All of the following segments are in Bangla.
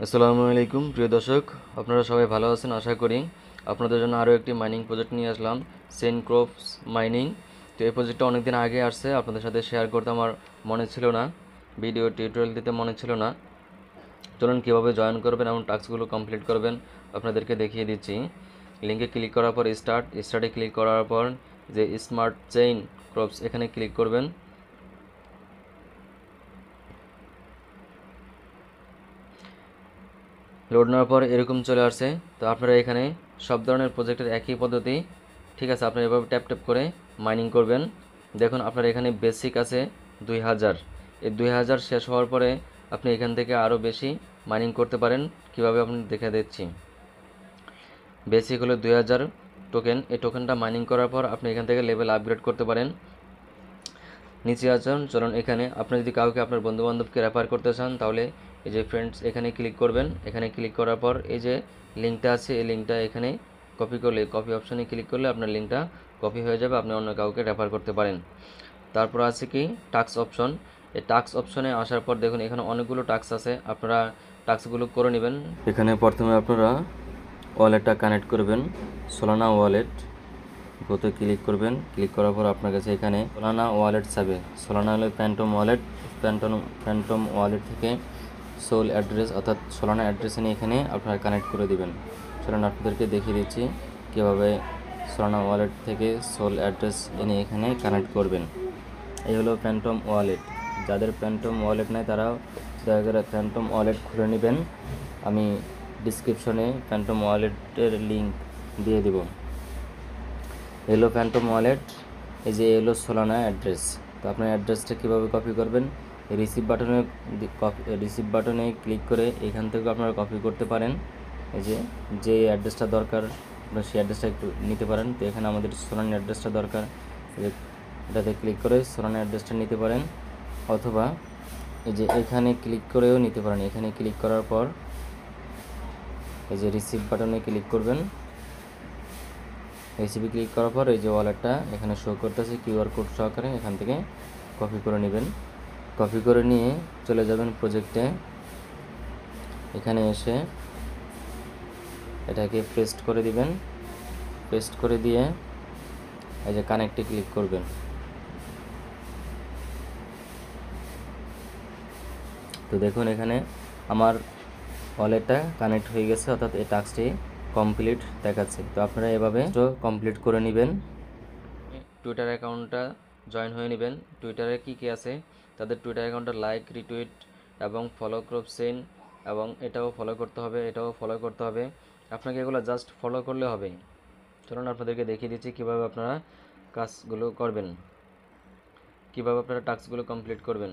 আসসালামু আলাইকুম প্রিয় দর্শক, আপনারা সবাই ভালো আছেন আশা করি। আপনাদের জন্য আরও একটি মাইনিং প্রজেক্ট নিয়ে আসলাম, সেন ক্রপস মাইনিং। তো এই প্রজেক্টটা অনেক দিন আগে আসছে, আপনাদের সাথে শেয়ার করতে আমার মনে ছিল না, ভিডিও টিউটোরিয়াল দিতে মনে ছিল না। চলুন কীভাবে জয়েন করবেন এবং টাস্কগুলো কমপ্লিট করবেন আপনাদেরকে দেখিয়ে দিচ্ছি। লিঙ্কে ক্লিক করার পর স্টার্টে ক্লিক করার পর যে স্মার্ট চেইন ক্রপস এখানে ক্লিক করবেন। লোড নেওয়ার পর এরকম চলে আসছে। তো আপনারা এখানে সব ধরনের প্রজেক্টের একই পদ্ধতি, ঠিক আছে, আপনারা এভাবে ট্যাপ ট্যাপ করে মাইনিং করবেন। দেখুন আপনার এখানে বেসিক আছে 2000, এই 2000 শেষ হওয়ার পরে আপনি এখান থেকে আরও বেশি মাইনিং করতে পারেন। কিভাবে আপনি দেখে দিচ্ছি। বেসিক হলো 2000 টোকেন, এই টোকেনটা মাইনিং করার পর আপনি এখান থেকে লেভেল আপগ্রেড করতে পারেন। নিচে আছেন, চলুন এখানে আপনি যদি কাউকে আপনার বন্ধুবান্ধবকে রেফার করতে চান তাহলে এই যে ফ্রেন্ডস এখানে ক্লিক করবেন। এখানে ক্লিক করার পর এই যে লিঙ্কটা আছে, এই লিঙ্কটা এখানে কপি করলে, কপি অপশানে ক্লিক করলে আপনার লিঙ্কটা কপি হয়ে যাবে, আপনি অন্য কাউকে রেফার করতে পারেন। তারপর আছে কি টাস্ক অপশন। এই টাস্ক অপশনে আসার পর দেখুন এখানে অনেকগুলো টাস্ক আছে, আপনারা টাস্কগুলো করে নেবেন। এখানে প্রথমে আপনারা ওয়ালেটটা কানেক্ট করবেন, সোলানা ওয়ালেট গোতে ক্লিক করবেন। ক্লিক করার পর আপনার কাছে এখানে সোলানা ওয়ালেট চাবে। সোলানা হলো ফ্যান্টম ওয়ালেট, ফ্যান্টম ওয়ালেট থেকে সোল অ্যাড্রেস অর্থাৎ সোলানা অ্যাড্রেস এনে এখানে আপনারা কানেক্ট করে দিবেন। চলুন আপনাদেরকে দেখিয়ে দিচ্ছি কীভাবে সোলানা ওয়ালেট থেকে সোল অ্যাড্রেস এনে এখানে কানেক্ট করবেন। এই হলো ফ্যান্টম ওয়ালেট। যাদের ফ্যান্টম ওয়ালেট নেই তারাও দয়া করে ফ্যান্টম ওয়ালেট খুলে নেবেন। আমি ডিসক্রিপশনে ফ্যান্টম ওয়ালেটের লিঙ্ক দিয়ে দেব। এলো ফ্যান্টম ওয়ালেট, এই যে এলো সোলানা অ্যাড্রেস। তো আপনার অ্যাড্রেসটা কীভাবে কপি করবেন, রিসিভ বাটনে ক্লিক করে এখান থেকে আপনারা কপি করতে পারেন। এই যে অ্যাড্রেসটা দরকার আপনার সেই অ্যাড্রেসটা একটু নিতে পারেন। তো এখানে আমাদের সোলানা অ্যাড্রেসটা দরকার, এটাতে ক্লিক করে সোলানা অ্যাড্রেসটা নিতে পারেন, অথবা এই যে এখানে ক্লিক করেও নিতে পারেন। এখানে ক্লিক করার পর এই যে রিসিভ বাটনে ক্লিক করবেন। রিসিভে ক্লিক করার পর এই যে ওয়ালেটটা এখানে শো করতেছে কিউআর কোড সহকারে, এখান থেকে কপি করে নেবেন। কপি করে নিয়ে চলে যাবেন প্রজেক্টে। এখানে এসে এটাকে পেস্ট করে দিবেন। পেস্ট করে দিয়ে এই যে কানেক্টে ক্লিক করবেন। তো দেখুন এখানে আমার ওয়ালেটটা কানেক্ট হয়ে গেছে, অর্থাৎ এই টাস্কটি কমপ্লিট দেখাচ্ছে। তো আপনারা এভাবে কমপ্লিট করে নেবেন। টুইটার অ্যাকাউন্টটা জয়েন হয়ে নেবেন। টুইটারে কী কী আছে, তাদের টুইটার অ্যাকাউন্টটা লাইক, রিটুইট এবং ফলো ক্রপসেন, এবং এটাও ফলো করতে হবে, এটাও ফলো করতে হবে। আপনাকে এগুলো জাস্ট ফলো করলে হবে। চলুন আপনাদেরকে দেখিয়ে দিচ্ছি কীভাবে আপনারা কাজগুলো করবেন, কীভাবে আপনারা টাস্কগুলো কমপ্লিট করবেন।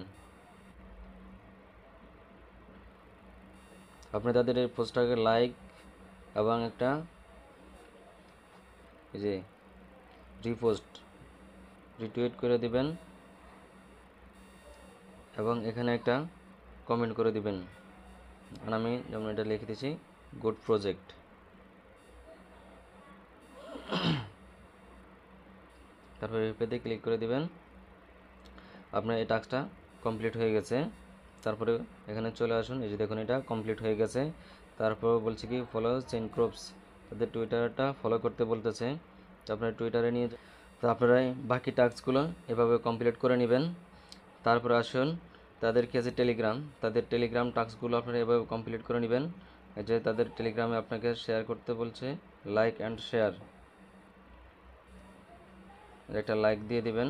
আপনি তাদের এই পোস্টটাকে লাইক এবং একটা এই যে রিটুইট করে দিবেন এবং এখানে একটা কমেন্ট করে দিবেন। আর আমি যেমন এটা লিখে দিচ্ছি গুড প্রজেক্ট। তারপরে রিপ্লাইতে ক্লিক করে দিবেন। আপনার এই টাস্কটা কমপ্লিট হয়ে গেছে। তারপরে এখানে চলে আসুন, এই যে দেখুন এটা কমপ্লিট হয়ে গেছে। তারপর বলছে কি ফলো চেইন ক্রপস, তাদের টুইটারটা ফলো করতে বলতেছে। তো আপনার টুইটারে নিয়ে তো আপনারা বাকি টাস্কগুলো এভাবে কমপ্লিট করে নেবেন। তারপর আসুন তাদের কি আছে টেলিগ্রাম, তাদের টেলিগ্রাম টাস্কগুলো আপনারা এভাবে কমপ্লিট করে নেবেন। এই যে তাদের টেলিগ্রামে আপনাকে শেয়ার করতে বলছে, লাইক অ্যান্ড শেয়ার, একটা লাইক দিয়ে দিবেন।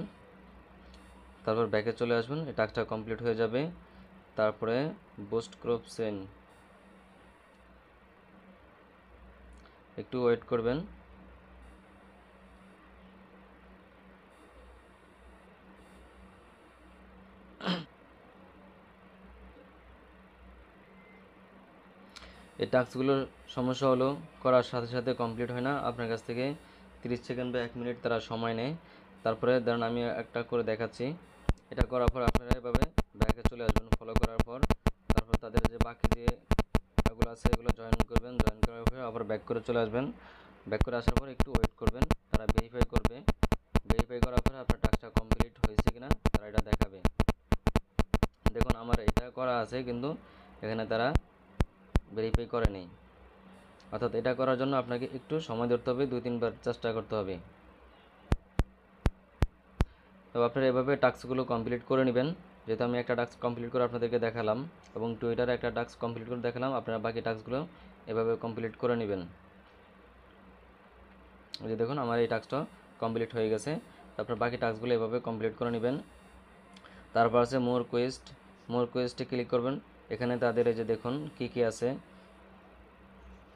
তারপর ব্যাকে চলে আসবেন, এই টাস্কটা কমপ্লিট হয়ে যাবে। তারপরে বুস্ট ক্রপসেন, একটু ওয়েট করবেন। এই টাস্কগুলোর সমস্যা হলো করার সাথে সাথে কমপ্লিট হয় না, আপনার কাছ থেকে 30 সেকেন্ড বা 1 মিনিট তারা সময় নেয়। তারপরে ধরুন আমি একটা করে দেখাচ্ছি। এটা করার পর আপনারা এভাবে ব্যাকে চলে আসবেন ফলো করার পর। তারপর তাদের যে বাকি যে এগুলো আছে এগুলো জয়েন করবেন। জয়েন করার পরে আবার ব্যাক করে চলে আসবেন। ব্যাক করে আসার পর একটু ওয়েট করবেন, তারা ভেরিফাই করবে। ভেরিফাই করার পরে আপনার টাস্কটা কমপ্লিট হয়েছে কিনা তারা এটা দেখাবে। দেখুন আমার এটা করা আছে, কিন্তু এখানে তারা ভেরিফাই করেনি। অর্থাৎ এটা করার জন্য আপনাকে একটু সময় ধরতে হবে, 2-3 বার চেষ্টা করতে হবে। তো আপনারা এভাবে টাস্কগুলো কমপ্লিট করে নেবেন। যেহেতু আমি একটা টাস্ক কমপ্লিট করে আপনাদেরকে দেখালাম এবং টুইটারে একটা টাস্ক কমপ্লিট করে দেখালাম, আপনারা বাকি টাস্কগুলো এভাবে কমপ্লিট করে নেবেন। এই যে দেখুন আমার এই টাস্কটা কমপ্লিট হয়ে গেছে। তারপর বাকি টাস্কগুলো এভাবে কমপ্লিট করে নেবেন। তারপর আছে মোর কোয়েস্টে ক্লিক করবেন। এখানে তাদের এই যে দেখুন কি কি আছে।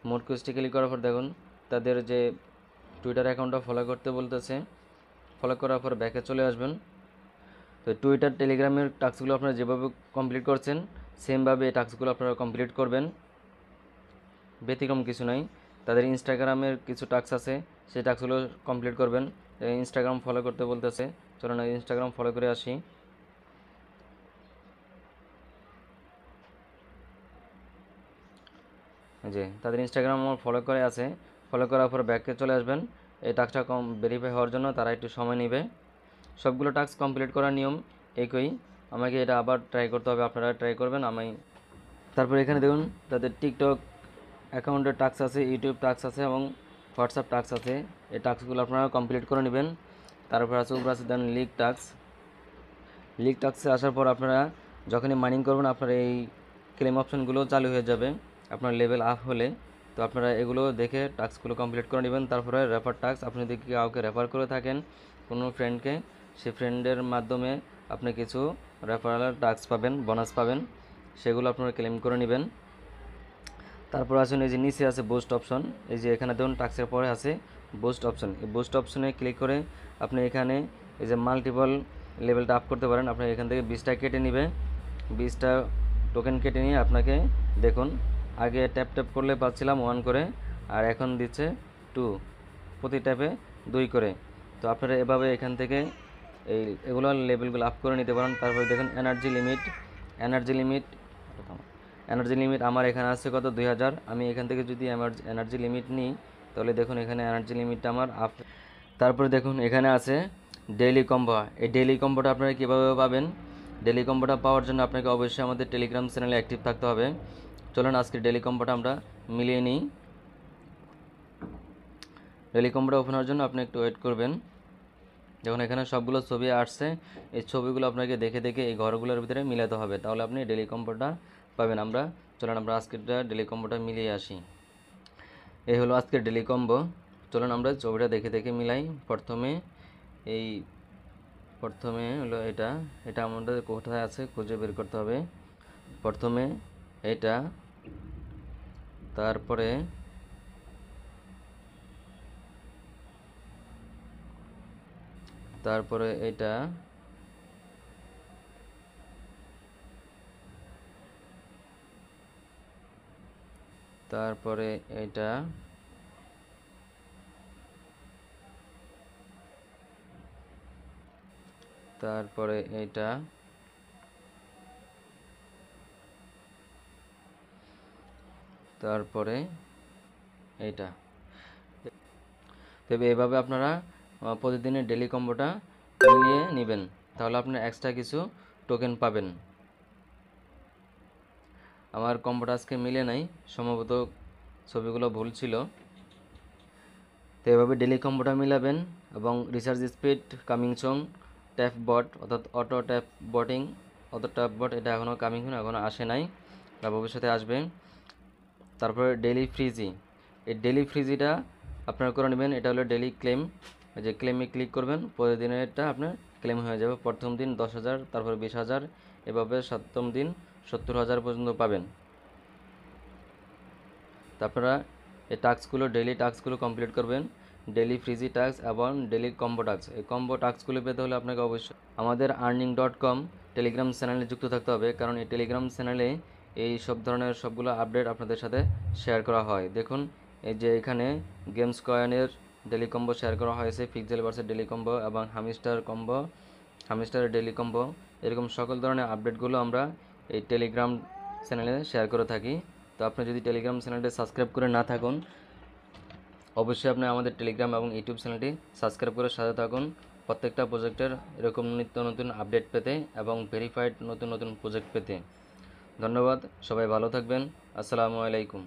মোর কোয়েস্টে ক্লিক করার পর দেখুন তাদের যে টুইটার অ্যাকাউন্টটা ফলো করতে বলতেছে। ফলো করার পর ব্যাকে চলে আসবেন। তো টুইটার টেলিগ্রামের টাস্কগুলো আপনারা যেভাবে কমপ্লিট করছেন সেমভাবে এই টাস্কগুলো আপনারা কমপ্লিট করবেন, ব্যতিক্রম কিছু নাই। তাদের ইনস্টাগ্রামের কিছু টাস্ক আছে, সেই টাস্কগুলো কমপ্লিট করবেন। ইনস্টাগ্রাম ফলো করতে বলতেছে, চলুন ইনস্টাগ্রাম ফলো করে আসি। যে তাদের ইনস্টাগ্রাম আমার ফলো করে আছে, ফলো করার পর ব্যাকে চলে আসবেন। এই টাস্কটা ভেরিফাই হওয়ার জন্য তারা একটু সময় নেবে। সবগুলো টাস্ক কমপ্লিট করার নিয়ম একই, আমাকে এটা আবার ট্রাই করতে হবে, আপনারা ট্রাই করবেন। তারপর এখানে দেখুন তাদের টিকটক অ্যাকাউন্টের টাস্ক আছে, ইউটিউব টাস্ক আছে এবং হোয়াটসঅ্যাপ টাস্ক আছে। এই টাস্কগুলো আপনারা কমপ্লিট করে নেবেন। তারপর আছে উপর আছে দেন লিগ টাস্কে আসার পর আপনারা যখনই মাইনিং করবেন আপনার এই ক্লেম অপশনগুলো চালু হয়ে যাবে আপনার লেভেল আপ হলে। তো আপনারা এগুলো দেখে টাস্কগুলো কমপ্লিট করে নেবেন। তারপরে রেফার টাস্ক, আপনি যদি কাউকে রেফার করে থাকেন কোনো ফ্রেন্ডকে, সেই ফ্রেন্ডের মাধ্যমে আপনি কিছু রেফারেল টাস্ক পাবেন, বোনাস পাবেন, সেগুলো আপনারা ক্লেম করে নেবেন। তারপর আসুন এই যে নিচে আছে বুস্ট অপশন, এই যে এখানে দেখুন টাস্কের পরে আছে বুস্ট অপশন। এই বুস্ট অপশনে ক্লিক করে আপনি এখানে এই যে মাল্টিপল লেভেলটা আপ করতে পারেন। আপনার এখান থেকে 20টা কেটে নেবে, 20টা টোকেন কেটে নিয়ে আপনাকে দেখুন আগে ট্যাপ করলে পাচ্ছিলাম 1 করে, আর এখন দিচ্ছে 2, প্রতি ট্যাপে 2 করে। তো আপনারা এভাবে এখান থেকে এগুলো লেভেলগুলো আপ করে নিতে পারেন। তারপরে দেখুন এনার্জি লিমিট আমার এখানে আছে কত 2000। আমি এখান থেকে যদি এনার্জি লিমিট নিই তাহলে দেখুন এখানে এনার্জি লিমিটটা আমার আপ। তারপরে দেখুন এখানে আছে ডেইলি কম্বো। এই ডেইলি কম্বোটা আপনারা কীভাবে পাবেন? ডেইলি কম্বোটা পাওয়ার জন্য আপনাকে অবশ্যই আমাদের টেলিগ্রাম চ্যানেলে অ্যাক্টিভ থাকতে হবে। চলুন আজকে ডেইলি কম্বোটা আমরা মিলিয়ে নিই। ডেইলি কম্বোটা ওপেন হওয়ার জন্য আপনি একটু ওয়েট করবেন। যখন এখানে সবগুলো ছবি আসছে, এই ছবিগুলো আপনাকে দেখে দেখে এই ঘরগুলোর ভিতরে মিলাতে হবে, তাহলে আপনি ডেইলি কম্বোটা পাবেন। চলুন আমরা আজকের ডেইলি কম্বোটা মিলিয়ে আসি। এই হলো আজকের ডেইলি কম্বো। চলুন আমরা ছবিটা দেখে দেখে মিলাই। প্রথমে হলো এটা আমাদের কোথায় আছে খুঁজে বের করতে হবে। প্রথমে এটা, তারপরে এটা, তারপরে এটা, তারপরে এটা, তারপরে এটা। তবে এভাবে আপনারা প্রতিদিনের ডেইলি কম্বোটা মিলিয়ে নেবেন, তাহলে আপনার এক্সট্রা কিছু টোকেন পাবেন। আমার কম্বোটা আজকে মিলে নাই, সম্ভবত ছবিগুলো ভুল ছিল। তো এভাবে ডেইলি কম্বোটা মিলাবেন এবং research speed, coming song, tap bot অর্থাৎ অটো ট্যাপ বট এটা এখনও কামিং সুন এখনও আসে নাই, বা ভবিষ্যতে আসবে। তারপরে ডেইলি ফ্রিজি, এই ডেইলি ফ্রিজিটা আপনারা করে নেবেন। এটা হলো ডেইলি ক্লেম, যে ক্লেমে ক্লিক করবেন, প্রতিদিনেরটা আপনার ক্লেম হয়ে যাবে। প্রথম দিন 10,000, তারপর 20,000, এভাবে 7ম দিন 70,000 পর্যন্ত পাবেন। তারপরে এই ডেইলি টাস্কগুলো কমপ্লিট করবেন, ডেইলি ফ্রিজি টাস্ক এবং ডেইলি কম্বো টাস্ক। এই কম্বো টাস্কগুলো পেতে হলে আপনাকে অবশ্যই আমাদের earning.com টেলিগ্রাম চ্যানেলে যুক্ত থাকতে হবে, কারণ এই টেলিগ্রাম চ্যানেলে এই সব ধরনের সবগুলো আপডেট আপনাদের সাথে শেয়ার করা হয়। দেখুন এই যে এখানে গেমস কয়েনের ডেইলি কম্বো শেয়ার করা হয়েছে, পিক্সেল ভার্সের ডেইলি কম্বো এবং হামিস্টারের ডেইলি কম্বো, এরকম সকল ধরনের আপডেটগুলো আমরা এই টেলিগ্রাম চ্যানেলে শেয়ার করে থাকি। তো আপনি যদি টেলিগ্রাম চ্যানেলটি সাবস্ক্রাইব করে না থাকুন, অবশ্যই আপনি আমাদের টেলিগ্রাম এবং ইউটিউব চ্যানেলটি সাবস্ক্রাইব করে সাথে থাকুন প্রত্যেকটা প্রজেক্টের এরকম নিত্য নতুন আপডেট পেতে এবং ভেরিফাইড নতুন নতুন প্রজেক্ট পেতে। ধন্যবাদ, সবাই ভালো থাকবেন। আসসালামু আলাইকুম।